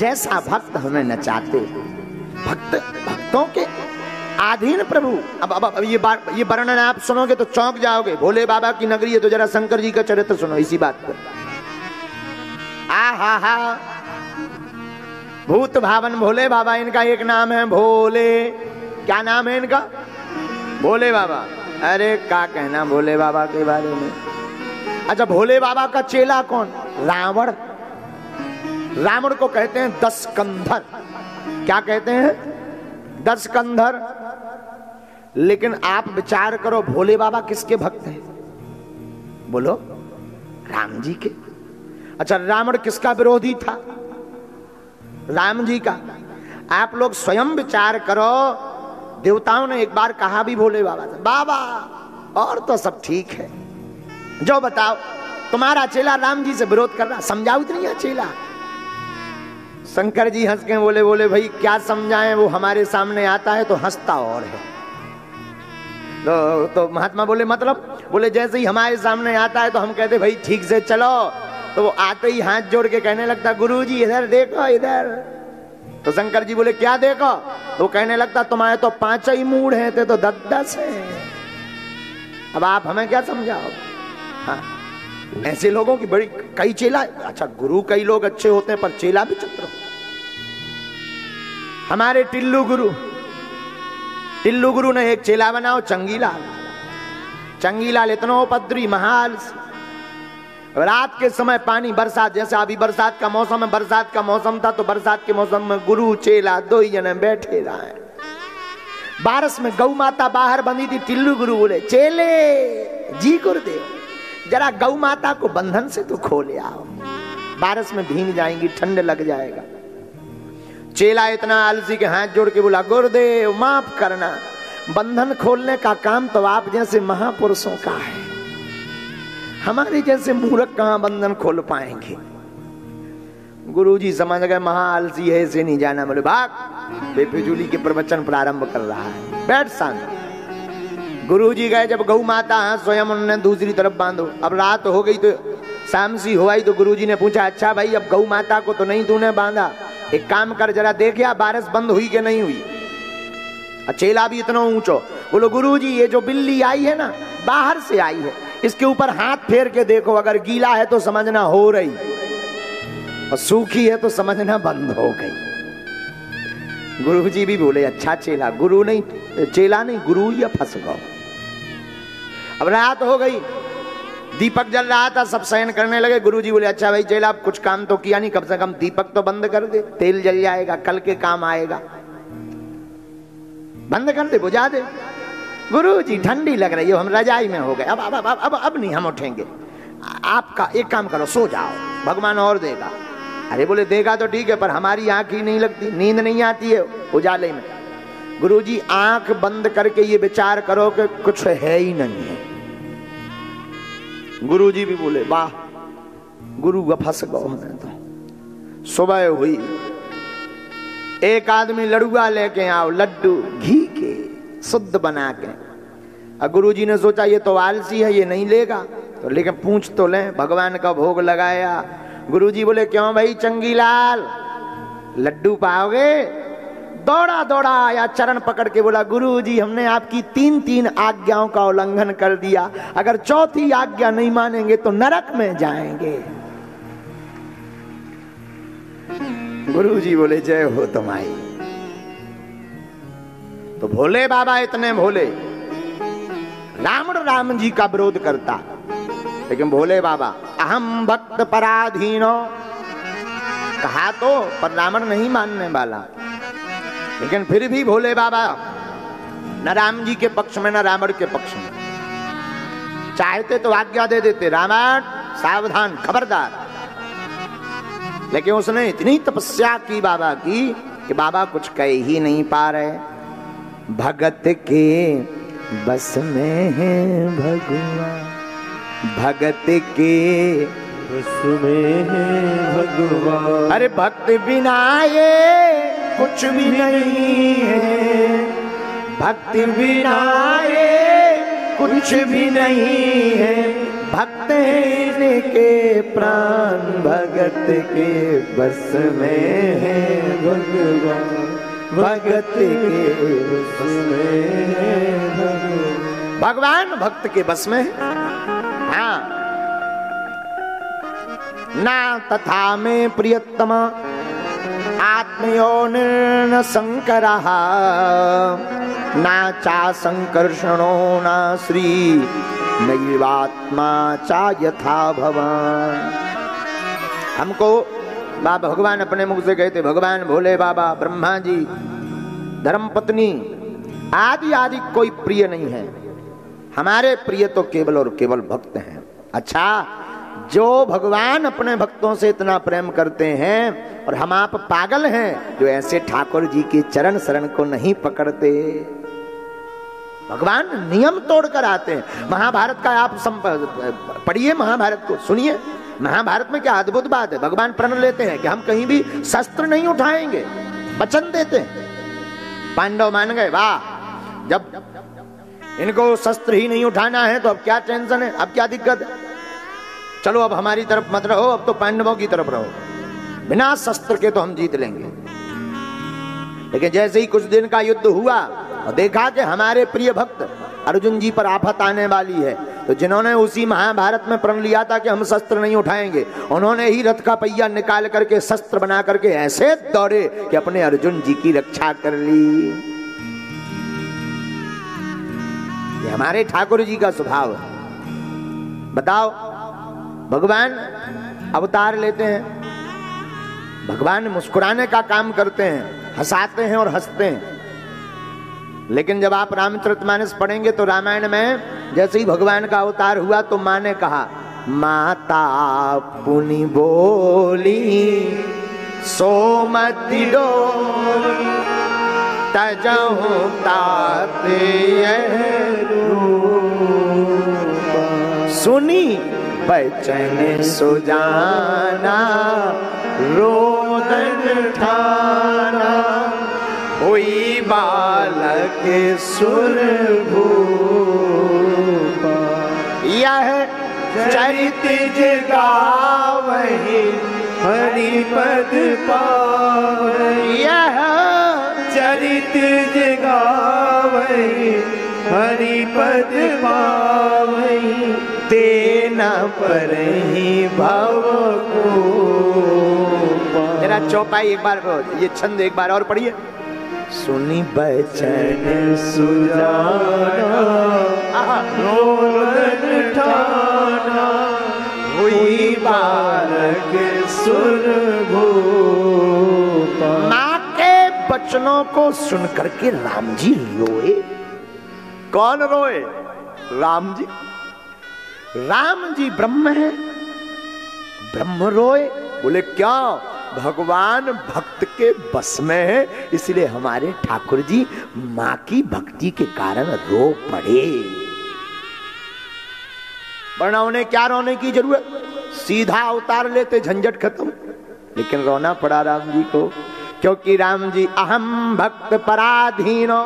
जैसा भक्त हमें नचाते। भक्तों के आधीन प्रभु। अब ये वर्णन आप सुनोगे तो चौंक जाओगे। भोले बाबा की नगरी है तो जरा शंकर जी का चरित्र सुनो इसी बात पर। आहा हा, भूत भावन भोले बाबा, इनका एक नाम है भोले। क्या नाम है इनका? भोले बाबा। अरे क्या कहना भोले बाबा के बारे में। अच्छा, भोले बाबा का चेला कौन? रावण। रावण को कहते हैं दशकंधर। क्या कहते हैं? दशकंधर। लेकिन आप विचार करो, भोले बाबा किसके भक्त हैं? बोलो, राम जी के। अच्छा, रावण किसका विरोधी था? राम जी का। आप लोग स्वयं विचार करो, देवताओं ने एक बार कहा भी भोले बाबा से, बाबा और तो सब ठीक है, जो बताओ तुम्हारा चेला राम जी से विरोध कर रहा, समझाओ इतनी है चेला। शंकर जी हंस के बोले भाई क्या समझाएं, वो हमारे सामने आता है तो हंसता और है। तो महात्मा बोले मतलब? बोले जैसे ही हमारे सामने आता है तो हम कहते भाई ठीक से चलो, तो वो आते ही हाथ जोड़ के कहने लगता गुरुजी इधर देखो इधर। तो शंकर जी बोले क्या देखो? तो कहने लगता तुम्हारे तो 5 ही मूड हैं, ते तो 10 है। अब आप हमें क्या समझाओ? हाँ, ऐसे लोगों की बड़ी कई चेला। अच्छा, गुरु कई लोग अच्छे होते हैं पर चेला भी चित्र। हमारे टिल्लू गुरु ने एक चेला बनाओ, चंगीलाल। चंगीलाल इतना उपद्रवी महाल। रात के समय पानी, बरसात, जैसे अभी बरसात का मौसम है, बरसात का मौसम था तो बरसात के मौसम में गुरु चेला 2 ही जने बैठे रहे। बारिश में गौ माता बाहर बंधी थी। टिल्लू गुरु बोले चेले जी गुरुदेव, जरा गौ माता को बंधन से तो खोले आओ, बारिश में भीग जाएंगी, ठंड लग जाएगा। चेला इतना आलसी के हाथ जोड़ के बोला गुरुदेव माफ करना, बंधन खोलने का काम तो आप जैसे महापुरुषों का है, हमारे जैसे मूर्ख कहां बंधन खोल पाएंगे। गुरुजी समझ गए महा आलसी है, इसे नहीं जाना। बोले भाग, बेफिजूली के प्रवचन प्रारंभ कर रहा है, बैठ शांत। गुरुजी गए, जब गौ माता स्वयं उन्होंने दूसरी तरफ बांधो। अब रात हो गई तो शाम सी हो आई, तो गुरुजी ने पूछा अच्छा भाई अब गौ माता को तो नहीं तूने बांधा, एक काम कर जरा देखिया बारिश बंद हुई कि नहीं हुई। चेला भी इतना ऊंचो, बोलो गुरुजी ये जो बिल्ली आई है ना बाहर से आई है, इसके ऊपर हाथ फेर के देखो, अगर गीला है तो समझना हो रही, और सूखी है तो समझना बंद हो गई। गुरुजी भी बोले अच्छा चेला, गुरु नहीं, चेला नहीं गुरु या फंस गो। अब रात हो गई, दीपक जल रहा था, सब शयन करने लगे। गुरुजी बोले अच्छा भाई चेला कुछ काम तो किया नहीं, कम से कम दीपक तो बंद कर दे, तेल जल जाएगा, कल के काम आएगा, बंद कर दे, बुझा दे। गुरुजी ठंडी लग रही है, हम रजाई में हो गए, अब नहीं हम उठेंगे, आपका एक काम करो सो जाओ, भगवान और देगा। अरे बोले देगा तो ठीक है, पर हमारी आंख ही नहीं लगती, नींद नहीं आती है उजाले में। गुरुजी आंख बंद करके ये विचार करो कि कुछ है ही नहीं है। गुरुजी भी बोले वाह, गुरु का फंस गो हमें तो। सुबह हुई, एक आदमी लड़ुआ लेके आओ, लड्डू घी के शुद्ध बना के। और गुरुजी ने सोचा ये तो आलसी है, ये नहीं लेगा, तो लेकिन पूछ तो लें, भगवान का भोग लगाया। गुरुजी बोले क्यों भाई चंगीलाल लड्डू पाओगे? दौड़ा दौड़ा आया, चरण पकड़ के बोला गुरुजी हमने आपकी 3 आज्ञाओं का उल्लंघन कर दिया, अगर 4थी आज्ञा नहीं मानेंगे तो नरक में जाएंगे। गुरुजी बोले जय हो तुम्हारी। तो भोले बाबा इतने भोले, रावण राम जी का विरोध करता, लेकिन भोले बाबा अहम भक्त पराधीनो कहा तो, पर रावण नहीं मानने वाला। लेकिन फिर भी भोले बाबा न राम जी के पक्ष में न रावण के पक्ष में, चाहते तो आज्ञा दे देते रावण सावधान खबरदार, लेकिन उसने इतनी तपस्या की बाबा की कि बाबा कुछ कह ही नहीं पा रहे। भगत के बस में है भगवान, भगत के बस में है भगवान, अरे भक्त बिना ये कुछ भी नहीं है, भक्त बिना ये कुछ भी नहीं है, भक्त हैं इनके प्राण भगत के बस में है भगवान, भगत के बस में है भगवान, भक्त के बस में है। हाँ, ना तथा में प्रियतम आत्मयो निर्न संकरः, ना चा संकर्षणो ना श्री नैवात्मा चा यथा भवान। हमको बाबा भगवान अपने मुख से कहते, भगवान भोले बाबा, ब्रह्मा जी, धर्मपत्नी आदि आदि कोई प्रिय नहीं है, हमारे प्रिय तो केवल और केवल भक्त हैं। अच्छा, जो भगवान अपने भक्तों से इतना प्रेम करते हैं और हम आप पागल हैं जो ऐसे ठाकुर जी के चरण शरण को नहीं पकड़ते। भगवान नियम तोड़कर आते हैं। महाभारत का आप पढ़िए, महाभारत को सुनिए। महाभारत में क्या अद्भुत बात है, भगवान प्रण लेते हैं कि हम कहीं भी शस्त्र नहीं उठाएंगे, वचन देते हैं। पांडव मान गए, वाह, जब इनको शस्त्र ही नहीं उठाना है तो अब क्या टेंशन है, अब क्या दिक्कत है, चलो अब हमारी तरफ मत रहो, अब तो पांडवों की तरफ रहो, बिना शस्त्र के तो हम जीत लेंगे। लेकिन जैसे ही कुछ दिन का युद्ध हुआ और देखा कि हमारे प्रिय भक्त अर्जुन जी पर आफत आने वाली है, तो जिन्होंने उसी महाभारत में प्रण लिया था कि हम शस्त्र नहीं उठाएंगे, उन्होंने ही रथ का पहिया निकाल करके शस्त्र बना करके ऐसे दौड़े कि अपने अर्जुन जी की रक्षा कर ली। ये हमारे ठाकुर जी का स्वभाव है। बताओ, भगवान अवतार लेते हैं, भगवान मुस्कुराने का काम करते हैं, हंसाते हैं और हंसते हैं। लेकिन जब आप रामचरितमानस पढ़ेंगे तो रामायण में जैसे ही भगवान का अवतार हुआ तो माँ ने कहा, माता पुनि बोली सोमति डोली तजहु ताते सुनी बचन सुजाना रोदन ठाना हुई बालक सुरभूपा। यह चरित जगावहि हरिपद पावहि, यह चरित जगावहि हरिपद पावहि, तेना परहि भव को। जरा चौपाई एक बार, ये छंद एक बार और पढ़िए। सुनी बचन सुजाना रोदन ठाना हुई बालक सुरभूपा। माँ के बचनों को सुन करके राम जी रोए। कौन रोए? राम जी। राम जी ब्रह्म है, ब्रह्म रोए। बोले क्या? भगवान भक्त के बस में है, इसलिए हमारे ठाकुर जी मां की भक्ति के कारण रो पड़े। वरना उन्हें क्या रोने की जरूरत, सीधा अवतार लेते, झंझट खत्म। लेकिन रोना पड़ा राम जी को, क्योंकि राम जी अहम भक्त पराधीनो